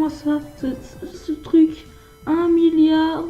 moi ça, ce truc. 1 milliard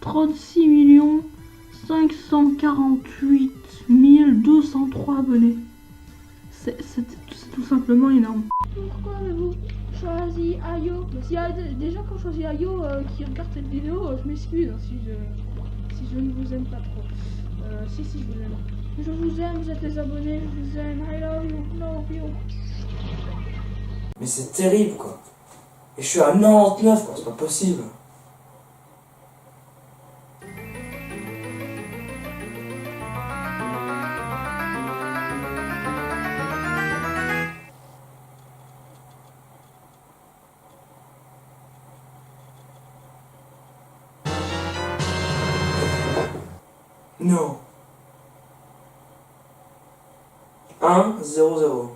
36 millions 548 203 abonnés. C'est tout simplement énorme. Pourquoi avez-vous choisi Ayo? S'il y a des gens qui ont choisi Ayo qui regardent cette vidéo, je m'excuse hein, si je ne vous aime pas trop. Si je vous aime. Je vous aime, vous êtes les abonnés, je vous aime, I love you. Mais c'est terrible quoi. Et je suis à 99 quoi, c'est pas possible. Non. 1, 0, 0.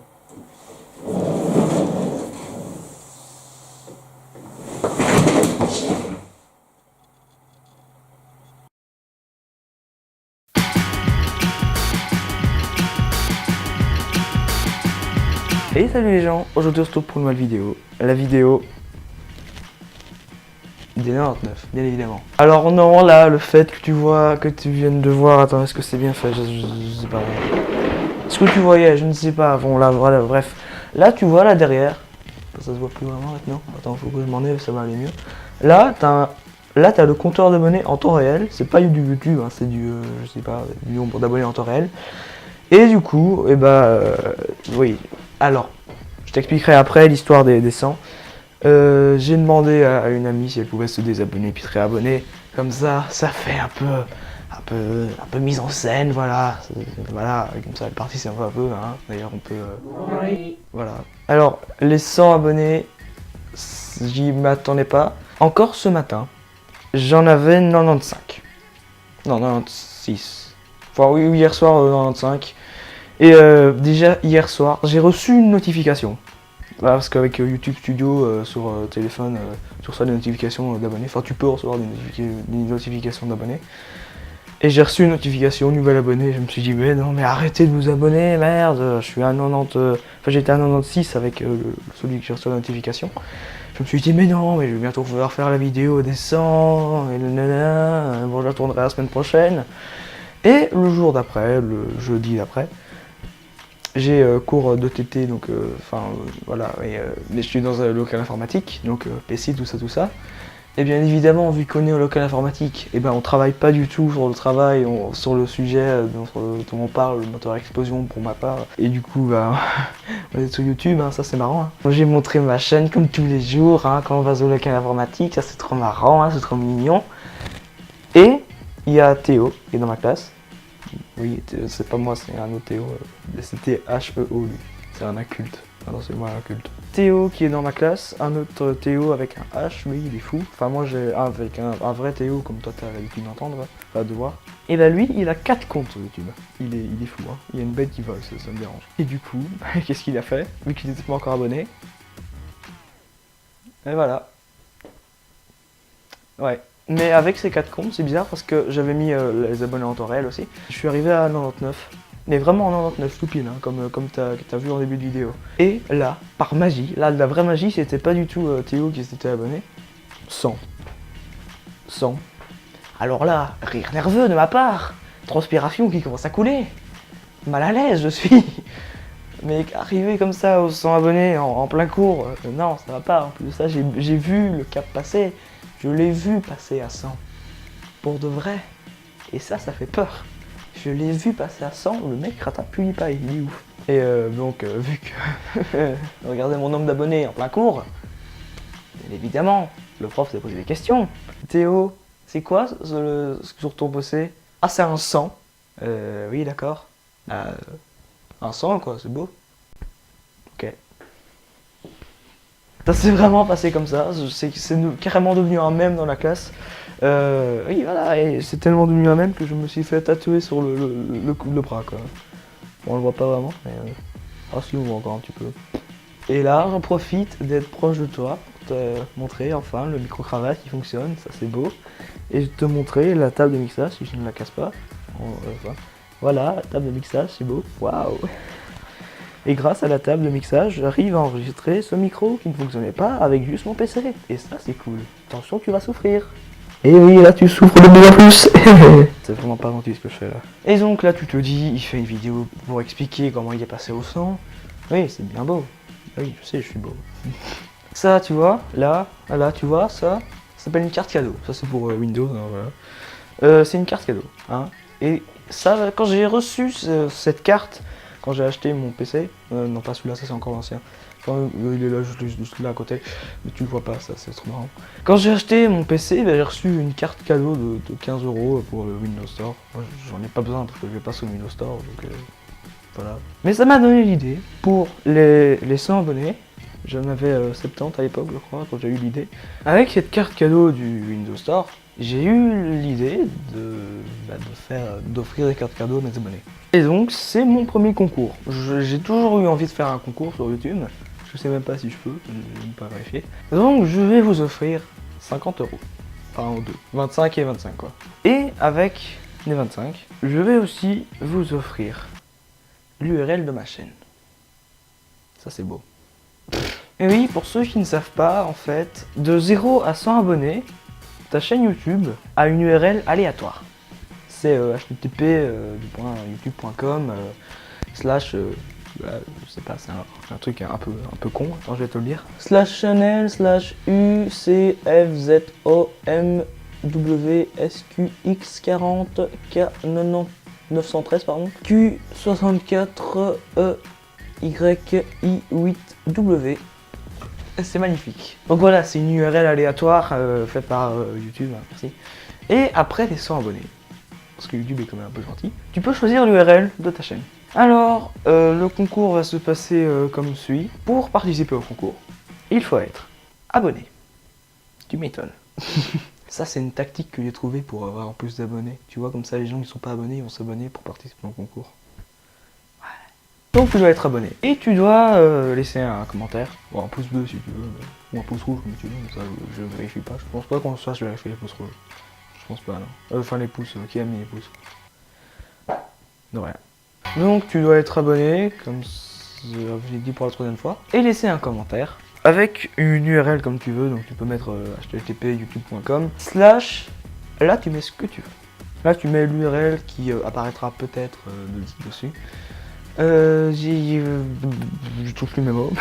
Et salut les gens, aujourd'hui on se retrouve pour une nouvelle vidéo. La vidéo des 99, bien évidemment. Alors non, là, le fait que tu vois, que tu viennes de voir, attends, est-ce que c'est bien fait, je sais pas. Ce que tu voyais, je ne sais pas, bon là, voilà, bref. Là, tu vois, là derrière, ça se voit plus vraiment maintenant, attends, faut que je m'en aille, ça va aller mieux. Là, t'as le compteur d'abonnés en temps réel, c'est pas du YouTube, hein, c'est du, je sais pas, du nombre d'abonnés en temps réel. Et du coup, et oui, alors, je t'expliquerai après l'histoire des 100. J'ai demandé à une amie si elle pouvait se désabonner puis se réabonner. Comme ça fait un peu mise en scène, voilà. Voilà, comme ça elle participe un peu, hein. D'ailleurs on peut... Voilà. Alors, les 100 abonnés, j'y m'attendais pas. Encore ce matin, j'en avais 95. Non, 96. Enfin oui, hier soir 95. Et déjà hier soir, j'ai reçu une notification. Parce qu'avec YouTube Studio sur téléphone, tu reçois des notifications d'abonnés. Enfin, tu peux recevoir des notifications d'abonnés. Et j'ai reçu une notification, nouvel abonné. Je me suis dit, mais non, mais arrêtez de vous abonner, merde. Je suis à 90. Enfin, j'étais à 96 avec celui que j'ai reçu la notification. Je me suis dit, mais non, mais je vais bientôt pouvoir faire la vidéo des 100. Et nanana. Bon, je la tournerai la semaine prochaine. Et le jour d'après, le jeudi d'après, j'ai cours de TT, donc voilà, mais je suis dans un local informatique, donc PC, tout ça. Et bien évidemment, vu qu'on est au local informatique, et ben on travaille pas du tout sur le travail, sur le sujet dont on parle, le moteur explosion pour ma part. Et du coup, bah, on est sur YouTube, hein, ça c'est marrant. Hein. J'ai montré ma chaîne comme tous les jours, hein, quand on va au local informatique, ça c'est trop marrant, hein, c'est trop mignon. Et il y a Théo qui est dans ma classe. Oui, c'est pas moi, c'est un autre Théo. C'était H-E-O lui. C'est un inculte. Ah non, c'est moi l'inculte. Théo qui est dans ma classe, un autre Théo avec un H, lui il est fou. Enfin, moi j'ai avec un vrai Théo, comme toi t'as l'habitude d'entendre, enfin de voir. Et bah lui, il a 4 comptes sur YouTube. Il est fou, hein. Il y a une bête qui vole, ça me dérange. Et du coup, qu'est-ce qu'il a fait? Vu qu'il n'était pas encore abonné. Et voilà. Ouais. Mais avec ces 4 comptes, c'est bizarre parce que j'avais mis les abonnés en temps réel aussi. Je suis arrivé à 99. Mais vraiment en 99, tout pile, hein, comme t'as vu en début de vidéo. Et là, par magie, là, la vraie magie, c'était pas du tout Théo qui s'était abonné. 100. Alors là, rire nerveux de ma part. Transpiration qui commence à couler. Mal à l'aise, je suis. Mais arriver comme ça aux 100 abonnés en plein cours, non, ça va pas. En plus de ça, j'ai vu le cap passer. Je l'ai vu passer à 100. Pour de vrai. Et ça fait peur. Je l'ai vu passer à 100, le mec ratapouille pas, il est ouf. Et donc, vu que... regardez mon nombre d'abonnés en plein cours, bien évidemment, le prof s'est posé des questions. Théo, c'est quoi sur ton PC? Ah, c'est un 100. Oui, d'accord. Un 100, quoi, c'est beau. Ok. Ça s'est vraiment passé comme ça, c'est carrément devenu un mème dans la classe. Oui voilà, et c'est tellement devenu un mème que je me suis fait tatouer sur le bras quoi. Bon, on le voit pas vraiment, mais... Ah si, on voit encore un petit peu. Et là, j'en profite d'être proche de toi pour te montrer enfin le micro-cravate qui fonctionne, ça c'est beau. Et je te montrer la table de mixage si je ne la casse pas. Voilà, la table de mixage, c'est beau, waouh. Et grâce à la table de mixage, j'arrive à enregistrer ce micro qui ne fonctionnait pas avec juste mon PC. Et ça, c'est cool. Attention, tu vas souffrir. Et oui, là, tu souffres de plus en plus. C'est vraiment pas gentil ce que je fais là. Et donc là, tu te dis, il fait une vidéo pour expliquer comment il est passé au sang. Oui, c'est bien beau. Oui, je sais, je suis beau. Ça, tu vois, là, tu vois, ça s'appelle une carte cadeau. Ça, c'est pour Windows, hein, voilà. C'est une carte cadeau, hein. Et ça, quand j'ai reçu cette carte, quand j'ai acheté mon PC, non pas celui-là, ça c'est encore l'ancien. Enfin, il est là, juste là à côté, mais tu le vois pas, ça c'est trop marrant. Quand j'ai acheté mon PC, j'ai reçu une carte cadeau de 15 € pour le Windows Store. Moi, j'en ai pas besoin parce que je vais pas sur le Windows Store, donc voilà. Mais ça m'a donné l'idée pour les 100 abonnés. J'en avais 70 à l'époque, je crois, quand j'ai eu l'idée. Avec cette carte cadeau du Windows Store, j'ai eu l'idée d'offrir des cartes cadeaux à mes abonnés. Et donc, c'est mon premier concours. J'ai toujours eu envie de faire un concours sur YouTube. Je sais même pas si je peux, je vais pas vérifier. Donc, je vais vous offrir 50 €. Enfin, en deux. 25 et 25, quoi. Et avec les 25, je vais aussi vous offrir l'URL de ma chaîne. Ça, c'est beau. Et oui, pour ceux qui ne savent pas, en fait, de 0 à 100 abonnés, ta chaîne YouTube a une URL aléatoire. C'est http://youtube.com/ je sais pas, c'est un truc un peu con, attends, je vais te le dire. /channel/UCFZOMWSQX40K913 pardon Q64EYI8W. C'est magnifique. Donc voilà, c'est une URL aléatoire faite par YouTube, hein, merci. Et après les 100 abonnés, parce que YouTube est quand même un peu gentil, tu peux choisir l'URL de ta chaîne. Alors, le concours va se passer comme suit. Pour participer au concours, il faut être abonné. Tu m'étonnes. Ça, c'est une tactique que j'ai trouvée pour avoir plus d'abonnés. Tu vois, comme ça, les gens qui sont pas abonnés, ils vont s'abonner pour participer au concours. Donc tu dois être abonné. Et tu dois laisser un commentaire, ou un pouce bleu si tu veux, ou un pouce rouge comme tu veux, ça je vérifie pas. Je pense pas qu'on se fasse vérifier les pouces rouges. Je pense pas, non. Enfin les pouces, qui a mis les pouces. De rien. Donc tu dois être abonné, comme j'ai dit pour la troisième fois, et laisser un commentaire, avec une URL comme tu veux, donc tu peux mettre http://youtube.com/ là tu mets ce que tu veux. Là tu mets l'URL qui apparaîtra peut-être dessus. Je trouve plus mes mots.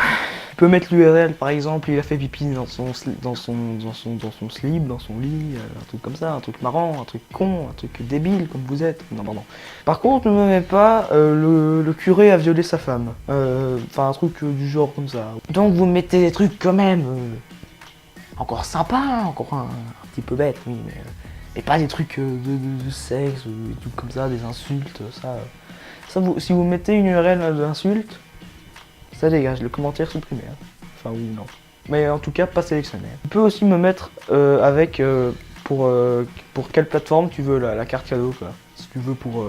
Tu peux mettre l'URL, par exemple, il a fait pipi dans son slip, dans son lit, un truc comme ça, un truc marrant, un truc con, un truc débile comme vous êtes. Non, pardon. Par contre, ne me mets pas le curé a violé sa femme. Enfin, un truc du genre comme ça. Donc vous mettez des trucs quand même encore sympas, encore un petit peu bête, oui, mais et pas des trucs de sexe, des trucs comme ça, des insultes, ça. Si vous mettez une URL d'insulte, ça dégage, le commentaire supprimé. Hein. Enfin, ou non. Mais en tout cas, pas sélectionné. Tu peux aussi me mettre avec pour quelle plateforme tu veux la carte cadeau, quoi. Si tu veux pour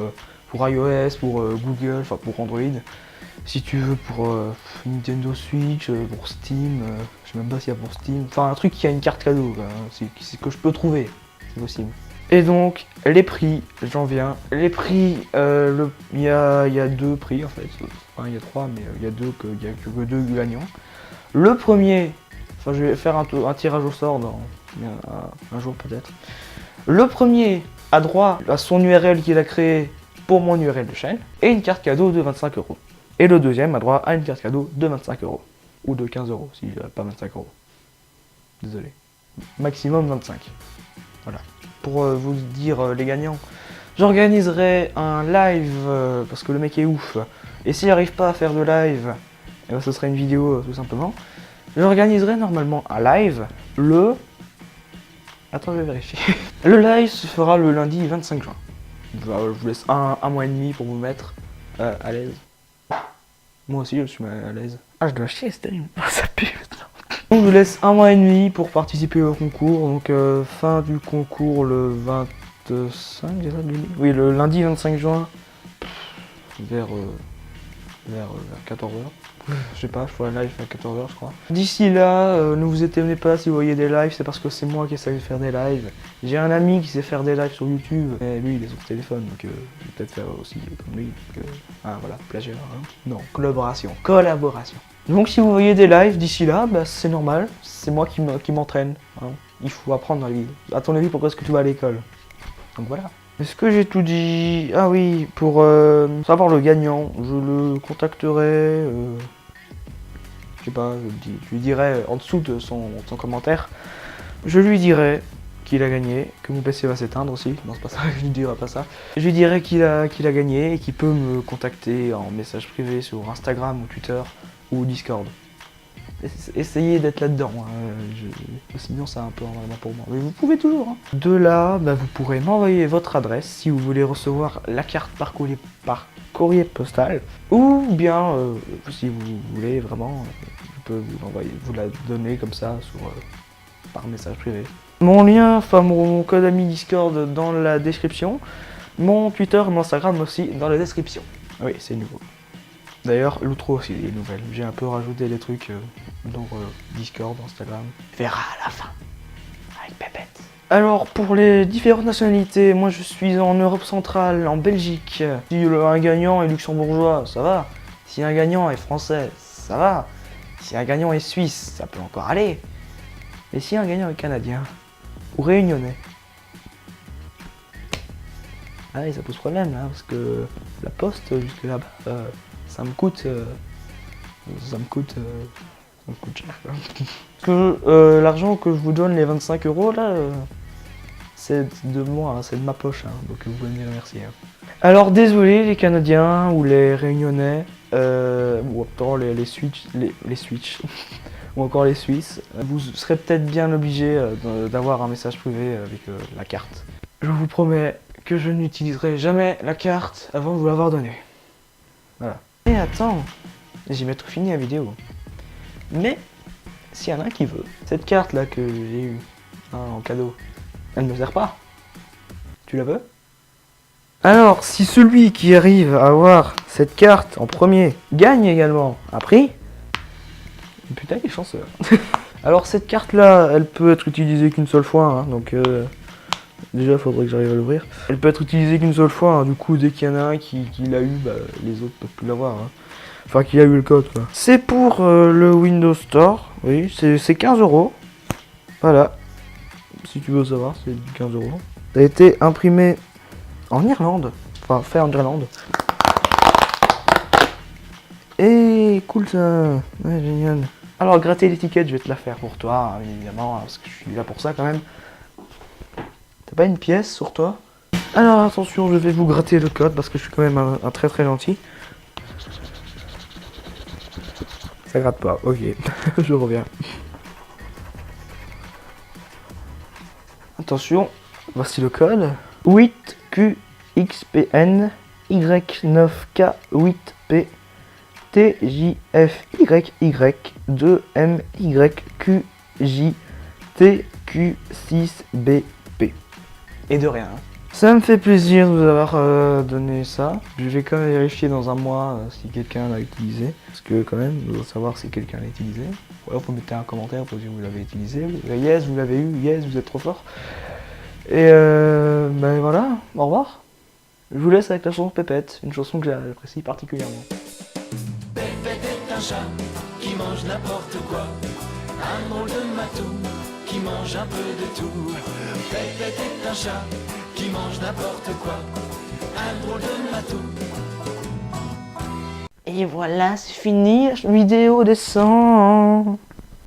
iOS, pour Google, enfin pour Android. Si tu veux pour Nintendo Switch, pour Steam, je sais même pas s'il y a pour Steam. Enfin, un truc qui a une carte cadeau, quoi. C'est que je peux trouver, c'est possible. Et donc, les prix, j'en viens. Les prix, il y a deux prix en fait. Enfin, il y a trois, mais il y a deux que deux gagnants. Le premier, enfin, je vais faire un tirage au sort dans un jour peut-être. Le premier a droit à son URL qu'il a créé pour mon URL de chaîne et une carte cadeau de 25 €. Et le deuxième a droit à une carte cadeau de 25 € ou de 15 € si pas 25 €. Désolé. Maximum 25. Voilà. Pour vous dire les gagnants, j'organiserai un live parce que le mec est ouf. Et s'il n'arrive pas à faire de live, eh ben, ce serait une vidéo tout simplement. J'organiserai normalement un live le... Attends, je vais vérifier. Le live se fera le lundi 25 juin. Je vous laisse un mois et demi pour vous mettre à l'aise. Moi aussi je suis à l'aise. Ah, je dois chier, c'est terrible. Ça pue maintenant. Donc je vous laisse un mois et demi pour participer au concours. Donc fin du concours le 25, oui, le lundi 25 juin vers vers 14h. Je sais pas, je ferai un live à 14h je crois. D'ici là, ne vous étonnez pas si vous voyez des lives, c'est parce que c'est moi qui essaie de faire des lives. J'ai un ami qui sait faire des lives sur YouTube, mais lui il est sur téléphone, donc je vais peut-être faire aussi comme lui. Ah voilà, plagiat, hein. Non, collaboration. Donc si vous voyez des lives d'ici là, bah, c'est normal, c'est moi qui m'entraîne. Hein. Il faut apprendre dans la vie. À ton avis, pourquoi est-ce que tu vas à l'école? Donc voilà. Est-ce que j'ai tout dit? Ah oui, pour savoir le gagnant, je le contacterai, je sais pas, je lui dirai en dessous de son commentaire, je lui dirai qu'il a gagné, que mon PC va s'éteindre aussi, non c'est pas ça, je lui dirai pas ça. Je lui dirai qu'il a gagné et qu'il peut me contacter en message privé sur Instagram ou Twitter ou Discord. Essayez d'être là-dedans, hein. Sinon c'est un peu vraiment pour moi, mais vous pouvez toujours. Hein. De là, bah, vous pourrez m'envoyer votre adresse si vous voulez recevoir la carte par courrier postal, ou bien si vous voulez vraiment, je peux vous la donner comme ça par message privé. Mon lien, enfin mon code ami Discord dans la description, mon Twitter et mon Instagram aussi dans la description. Oui, c'est nouveau. D'ailleurs, l'outro aussi est nouvelle. J'ai un peu rajouté des trucs dans Discord, Instagram. On verra à la fin. Avec Pépette. Alors, pour les différentes nationalités, moi je suis en Europe centrale, en Belgique. Si un gagnant est luxembourgeois, ça va. Si un gagnant est français, ça va. Si un gagnant est suisse, ça peut encore aller. Mais si un gagnant est canadien ou réunionnais, ah oui, ça pose problème là, parce que la poste jusque là-bas. Ça me coûte cher. Quoi. L'argent que je vous donne, les 25 € là, c'est de moi, hein, c'est de ma poche, hein, donc vous pouvez me remercier. Hein. Alors désolé les Canadiens ou les Réunionnais, ou encore les Switch, ou encore les Suisses, vous serez peut-être bien obligés d'avoir un message privé avec la carte. Je vous promets que je n'utiliserai jamais la carte avant de vous l'avoir donnée. Voilà. Et attends, j'ai bientôt fini la vidéo. Mais, s'il y en a un qui veut, cette carte là que j'ai eue en cadeau, elle ne me sert pas. Tu la veux? Alors, si celui qui arrive à avoir cette carte en premier gagne également un prix, putain il est chanceux. Alors cette carte là, elle peut être utilisée qu'une seule fois, hein, donc déjà il faudrait que j'arrive à l'ouvrir. Elle peut être utilisée qu'une seule fois, hein, du coup dès qu'il y en a un qui l'a eu, bah, les autres peuvent plus l'avoir. Hein. Enfin qui a eu le code quoi. C'est pour le Windows Store, oui, c'est 15 €. Voilà, si tu veux savoir, c'est 15 €. Ça a été imprimé en Irlande, enfin fait en Irlande. Et cool ça, ouais, génial. Alors gratter l'étiquette, je vais te la faire pour toi, hein, évidemment, hein, parce que je suis là pour ça quand même. T'as pas une pièce sur toi? Alors attention, je vais vous gratter le code parce que je suis quand même un très très gentil. Ça gratte pas, ok, je reviens. Attention, voici le code. 8QXPN Y9K8P TJFY2MYQJTQ6BP. Et de rien. Ça me fait plaisir de vous avoir donné ça. Je vais quand même vérifier dans un mois si quelqu'un l'a utilisé. Parce que quand même, je dois savoir si quelqu'un l'a utilisé. Ou alors vous mettez un commentaire pour dire que vous l'avez utilisé. Yes, vous l'avez eu. Yes, vous êtes trop fort. Et ben voilà, au revoir. Je vous laisse avec la chanson Pépette, une chanson que j'apprécie particulièrement. Pépette est un chat qui mange n'importe quoi, un drôle de matou qui mange un peu de tout. Pépette est un chat qui mange n'importe quoi, un drôle de matou. Et voilà, c'est fini, la vidéo descend.